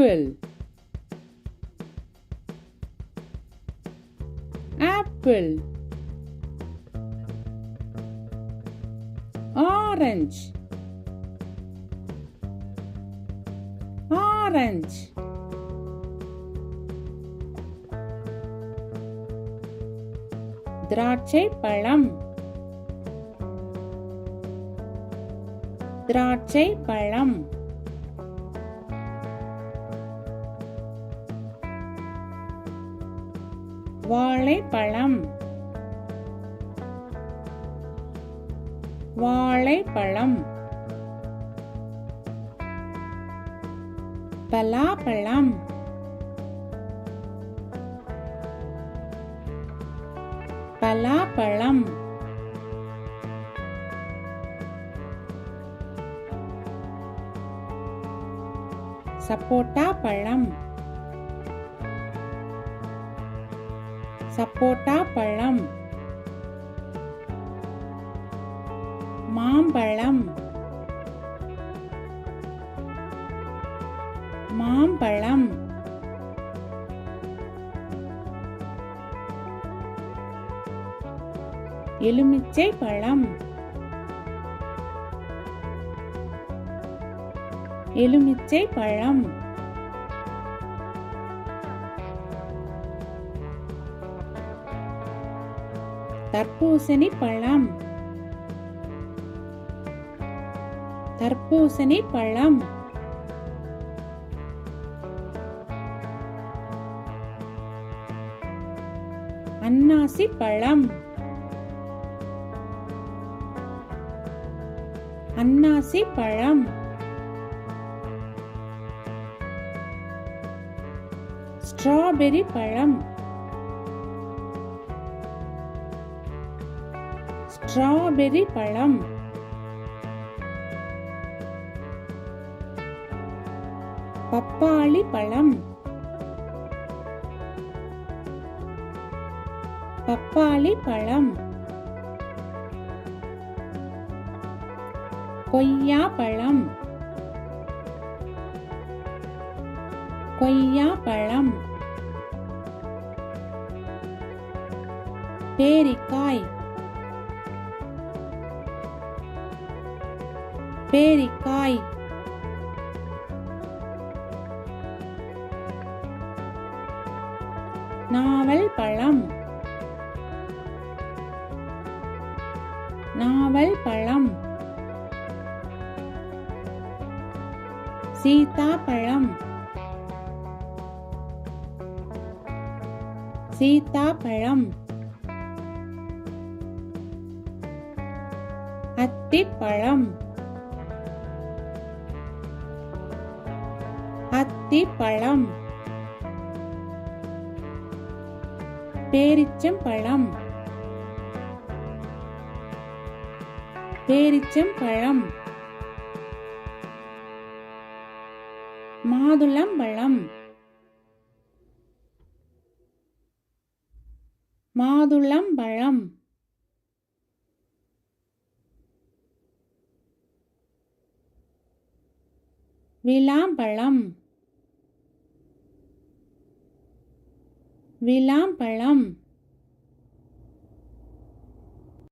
apple, apple. Orange, orange. திராட்சை பழம், திராட்சை பழம். வாழைப்பழம், வாழைப்பழம். பலாப்பழம், பலாப்பழம். சப்போட்டா பழம், சப்போட்டா பழம். மாம்பழம், மாம்பழம். எலுமிச்சை பழம், எலுமிச்சை பழம். தர்பூசணி பழம், தர்பூசணி பழம். அன்னாசி பழம், அன்னாசி பழம். ஸ்ட்ராபெர்ரி பழம், ஸ்ட்ராபெர்ரி பழம். பப்பாளி பழம், பப்பாளி பழம். கொய்யா பழம், கொய்யா பழம். பேரிக்காய், பேரிக்காய். நாவல் பழம், நாவல் பழம். சீதாப்பழம், சீதாப்பழம். அத்திப்பழம், அத்திப்பழம். பேரிச்சம்பழம், பேரிச்சம்பழம். மாதுளம்பழம், மாதுளம்பழம். விளாம்பழம், விளாம்பழம்.